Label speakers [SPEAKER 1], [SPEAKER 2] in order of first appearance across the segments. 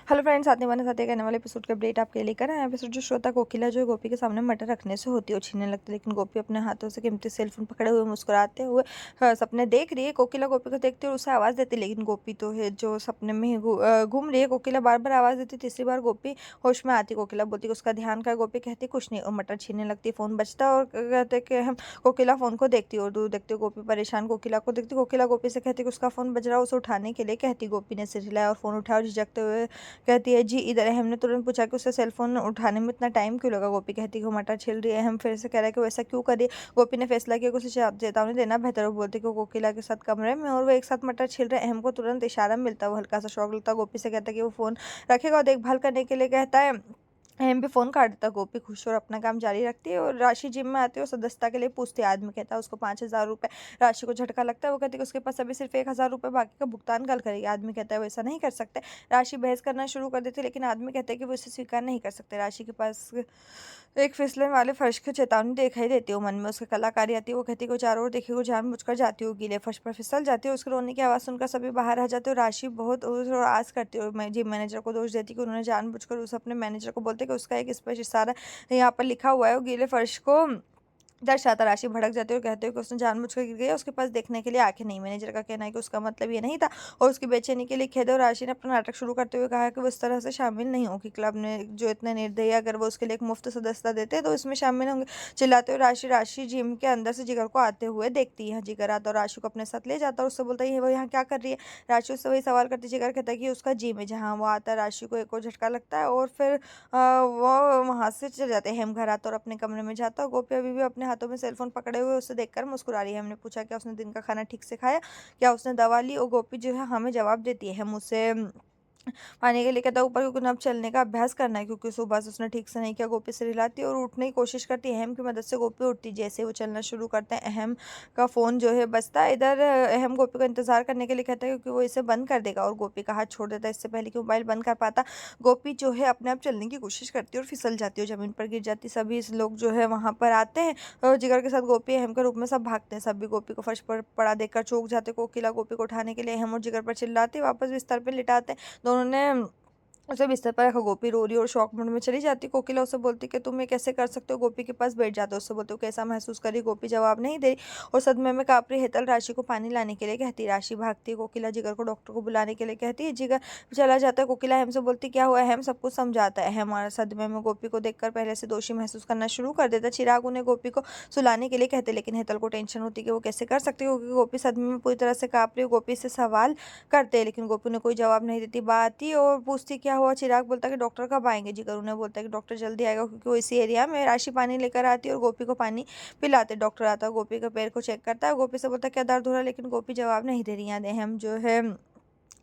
[SPEAKER 1] Hello friends, आने वाले साथ ही कहने वाले एपिसोड के अपडेट आपके लिए लेकर आए हैं। एपिसोड जो श्रोता कोकिला जो है गोपी के सामने मटर रखने से होती है, वो छीनने लगती है, लेकिन गोपी अपने हाथों से कीमती सेल फोन पकड़े हुए मुस्कुराते हुए सपने देख रही है। कोकिला गोपी को देखती है और उसे आवाज़ देती है, लेकिन गोपी तो है जो सपने में ही घूम रही है। कोकिला बार बार आवाज़ देती, तीसरी बार गोपी होश में आती। कोकिला बोलती है उसका ध्यान का, गोपी कहती कुछ नहीं और मटर छीनने लगती है। फोन बजता और कहते कि हम कोकिला फोन को देखती है और दूर देखती है। गोपी परेशान कोकिला को देखती। कोकिला गोपी से कहती कि उसका फोन बज रहा है, उसे उठाने के लिए कहती। गोपी ने सिर हिलाया और फोन उठाया और झिझकते हुए कहती है जी इधर है। हमने तुरंत पूछा कि उसे सेल फोन उठाने में इतना टाइम क्यों लगा। गोपी कहती है कि वो मटर छिल रही है। हम फिर से कह रहे हैं कि वैसा क्यों करिए। गोपी ने फैसला किया कि उसे चेतावनी देना बेहतर है। वो बोलती कि वो कोकिला के साथ कमरे में और वो एक साथ मटर छिल रहे हैं। अहम को तुरंत इशारा मिलता है, वो हल्का सा शौक लगता है। गोपी से कहता है कि वो फोन रखेगा और देखभाल करने के लिए कहता है। अहम भी फोन काट देता। गोपी खुश और अपना काम जारी रखती है और राशि जिम में आती है और सदस्यता के लिए पूछती है। आदमी कहता है उसको 5,000 रुपये। राशि को झटका लगता है। वो कहती है कि उसके पास अभी सिर्फ 1,000 रुपये बाकी का भुगतान कल करेगी। आदमी कहता है वो ऐसा नहीं कर सकते। राशि बहस करना शुरू कर देती है, लेकिन आदमी कहते हैं कि वो इसे स्वीकार नहीं कर सकते। राशि के पास एक फिसलन वाले फर्श की चेतावनी दिखाई देती है। वो मन में उसकी कलाकारी आती है। वो कहती है कि वो चारों ओर देखी, वो जानबूझकर जाती है, वो गीले फर्श पर फिसल जाती है। उसके रोने की आवाज़ सुनकर सभी बाहर आ जाते हैं और राशि बहुत आस करती है और जिम मैनेजर को दोष देती है कि उन्होंने जानबूझकर उस अपने मैनेजर को बोलते कि उसका एक स्पष्ट इशारा यहाँ पर लिखा हुआ है। वो गीले फर्श को दर्शाता। राशि भड़क जाती है और कहते हैं कि उसने जानबूझकर गिर गई, उसके पास देखने के लिए आंखें नहीं। मैनेजर का कहना है कि उसका मतलब ये नहीं था और उसकी बेचैनी के लिए खेद है। और राशि ने अपना नाटक शुरू करते हुए कहा कि वो इस तरह से शामिल नहीं होगी। क्लब ने जो इतने निर्दयी, अगर वो उसके लिए एक मुफ्त सदस्यता देते तो इसमें शामिल होंगे। चिल्लाते हुए राशि राशि जिम के अंदर से जिगर को आते हुए देखती है। जिगर आता और राशि को अपने साथ ले जाता और उससे बोलता है वो यहाँ क्या कर रही है। राशि उससे वही सवाल करती। जिगर कहता है कि उसका जिम है। जहाँ वो आता है राशि को एक और झटका लगता है और फिर वो वहाँ से चले जाते हैं। हम घर आता और अपने कमरे में जाता और गोपी अभी भी अपने हाथों में सेलफोन पकड़े हुए उसे देखकर मुस्कुरा रही है। हमने पूछा क्या उसने दिन का खाना ठीक से खाया, क्या उसने दवा ली। और गोपी जो है हमें जवाब देती है। हम उसे पानी के लिए कहता है ऊपर, क्योंकि अब चलने का अभ्यास करना है, क्योंकि सुबह से उसने ठीक से नहीं किया। गोपी सिर हिलाती है और उठने की कोशिश करती है। अहम की मदद से गोपी उठती। जैसे वो चलना शुरू करते हैं, अहम का फोन जो है बजता है। इधर अहम गोपी का इंतजार करने के लिए कहता है, क्योंकि वो इसे बंद कर देगा और गोपी का हाथ छोड़ देता है इससे पहले कि मोबाइल बंद कर पाता। गोपी जो है अपने आप चलने की कोशिश करती है और फिसल जाती है, जमीन पर गिर जाती। सभी लोग जो है वहां पर आते हैं और जिगर के साथ गोपी अहम के रूप में सब भागते हैं। सभी गोपी को फर्श पर पड़ा देखकर चौंक जाते। कोकिला गोपी को उठाने के लिए अहम और जिगर पर चिल्लाते, वापस बिस्तर पर लिटाते। दोनों ने उसे बिस्तर पर रखा। गोपी रो रही और शौक मोड में चली जाती। कोकिला उसे बोलती कि तुम ये कैसे कर सकते हो। गोपी के पास बैठ जाते। उससे बोलते हो कैसा महसूस करी। गोपी जवाब नहीं दे रही और सदमे में काँप रही। हेतल राशि को पानी लाने के लिए कहती। राशि भागती है। कोकिला जिगर को डॉक्टर को बुलाने के लिए कहती है। जिगर चला जाता है। कोकिला अहम से बोलती क्या हुआ। अहम सब कुछ समझाता है। अहम और सदमे में गोपी को देखकर पहले से दोषी महसूस करना शुरू कर देता। चिराग उन्हें गोपी को सुलाने के लिए कहते, लेकिन हेतल को टेंशन होती कि वो कैसे कर सकती है, क्योंकि गोपी सदमे में पूरी तरह से काँप रही है। गोपी से सवाल करते हैं, लेकिन गोपी ने कोई जवाब नहीं देती। बात ही और पूछती क्या हुआ। चिराग बोलता कि डॉक्टर कब आएंगे। जिगर उन्हें बोलता है कि डॉक्टर जल्दी आएगा, क्योंकि वो इसी एरिया में। राशि पानी लेकर आती है और गोपी को पानी पिलाते। डॉक्टर आता है, गोपी के पैर को चेक करता है। गोपी से बोलता है क्या दर्द हो रहा है, लेकिन गोपी जवाब नहीं दे रही है। हम जो है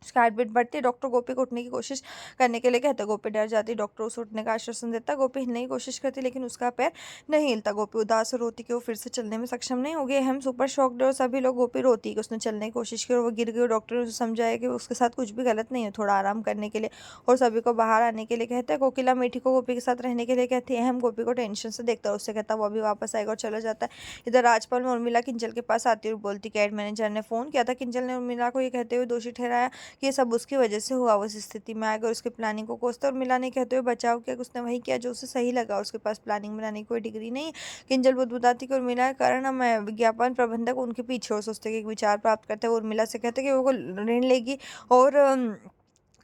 [SPEAKER 1] उसकी हार्ट बीट बढ़ती है। डॉक्टर गोपी को उठने की कोशिश करने के लिए कहते हैं। गोपी डर जाती। डॉक्टर उसे उठने का आश्वासन देता। गोपी हिलने की कोशिश करती, लेकिन उसका पैर नहीं हिलता। गोपी उदास और रोती कि वो फिर से चलने में सक्षम नहीं हो गई। हम सुपर शॉक्ड और सभी लोग। गोपी रोती कि उसने चलने की कोशिश की और वो गिर गई। और डॉक्टर ने उसे समझाया कि उसके साथ कुछ भी गलत नहीं है, थोड़ा आराम करने के लिए और सभी को बाहर आने के लिए कहते हैं। कोकिला मीठी को गोपी के साथ रहने के लिए कहती है। हम गोपी को टेंशन से देखता है, उससे कहता है वो अभी वापस आएगा और चला जाता है। इधर राजपाल में उर्मिला किंजल के पास आती है और बोलती कैड मैनेजर ने फोन किया था। किंजल ने उर्मिला को ये कहते हुए दोषी ठहराया कि ये सब उसकी वजह से हुआ। वो इस स्थिति में आएगा और उसकी प्लानिंग को कोसता। और मिला ने कहते हुए बचाव किया कि उसने वही किया जो उसे सही लगा और उसके पास प्लानिंग बनाने की कोई डिग्री नहीं है। किंजल बुदबुदाती कि उर्मिला के कारण हम विज्ञापन प्रबंधक उनके पीछे और सोचते कि एक विचार प्राप्त करते हैं। उर्मिला से कहते कि वो ऋण लेगी और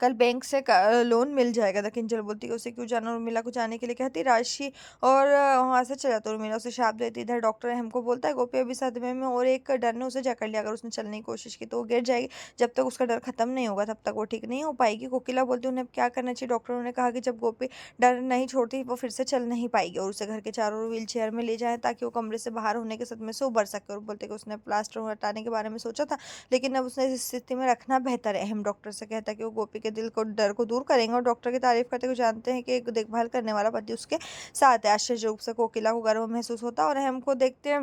[SPEAKER 1] कल बैंक से लोन मिल जाएगा था। किंजल बोलती है उसे क्यों जाना। उर्मिला को जाने के लिए कहती राशि और वहां से चला जाता। उर्मिला उसे शाप देती। इधर डॉक्टर हमको बोलता है गोपी अभी सदमे में और एक डर ने उसे जकड़ लिया। अगर उसने चलने की कोशिश की तो वो गिर जाएगी। जब तक उसका डर खत्म नहीं होगा तब तक वो ठीक नहीं हो पाएगी। कोकिला बोलती उन्हें अब क्या करना चाहिए। डॉक्टरों ने कहा कि जब गोपी डर नहीं छोड़ती वो फिर से चल नहीं पाएगी और उसे घर के चारों ओर व्हील चेयर में ले जाए ताकि वो कमरे से बाहर होने के सदमे से उबर सके। और बोलते कि उसने प्लास्टर हटाने के बारे में सोचा था, लेकिन अब उसने इस स्थिति में रखना बेहतर है। अहम डॉक्टर से कहता है कि वो गोपी के दिल को डर को दूर करेंगे और डॉक्टर की तारीफ करते हुए जानते हैं कि एक देखभाल करने वाला पति उसके साथ है। आश्चर्य रूप से कोकिला को गर्व महसूस होता है और अहम को देखते हैं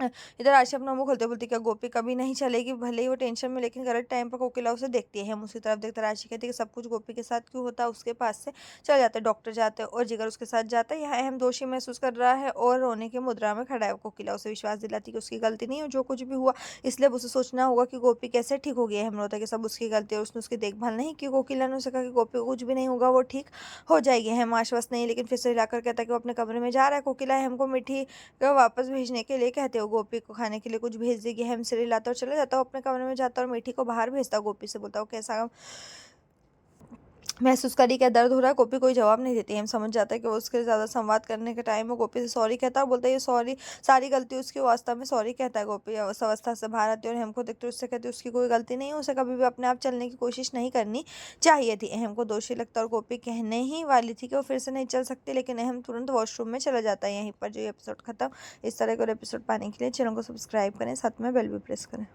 [SPEAKER 1] इधर आशी अपना मुंह खोलते बोलती क्या गोपी कभी नहीं चलेगी, भले ही वो टेंशन में लेकिन गलत टाइम पर कोकिला उसे देखती है। हम उसकी तरफ देखते राशि कहती है कि सब कुछ गोपी के साथ क्यों होता है, उसके पास से चल जाते, डॉक्टर जाते हैं और जिगर उसके साथ जाता है। यहाँ अहम दोषी महसूस कर रहा है और रोने की मुद्रा में खड़ा है। कोकिला उसे विश्वास दिलाती कि उसकी गलती नहीं है, जो कुछ भी हुआ इसलिए अब उसे सोचना होगा कि गोपी कैसे ठीक होगी। अहम रोता है कि सब उसकी गलती है और उसने उसकी देखभाल नहीं की। कोकिला ने उसे कहा कि गोपी को कुछ भी नहीं होगा, वो ठीक हो जाएगी। अहम आश्वस्त नहीं लेकिन फिर से हिलाकर कहता है कि वो अपने कमरे में जा रहा है। कोकिला अहम को मिठी को वापस भेजने के लिए कहते हो, गोपी को खाने के लिए कुछ भेज देगी। हम सिर हिलाता और चले जाता हूँ अपने कमरे में जाता और मीठी को बाहर भेजता हूँ। गोपी से बोलता हूँ कैसा महसूस करी, क्या दर्द हो रहा है। गोपी कोई जवाब नहीं देती। हम समझ जाता है कि वो उसके ज़्यादा संवाद करने के टाइम है। गोपी से सॉरी कहता है और बोलता है ये सॉरी सारी गलती उसकी, वास्तव में सॉरी कहता है। गोपी उस अवस्था से बाहर आती है और हमको देखते उससे कहती है उसकी कोई गलती नहीं है, उसे कभी भी अपने आप चलने की कोशिश नहीं करनी चाहिए थी। अहम को दोषी लगता है और गोपी कहने ही वाली थी कि वो फिर से नहीं चल सकती, लेकिन अहम तुरंत वॉशरूम में चला जाता है। यहीं पर जो एपिसोड खत्म। इस तरह के और एपिसोड पाने के लिए चैनल को सब्सक्राइब करें, साथ में बेल भी प्रेस करें।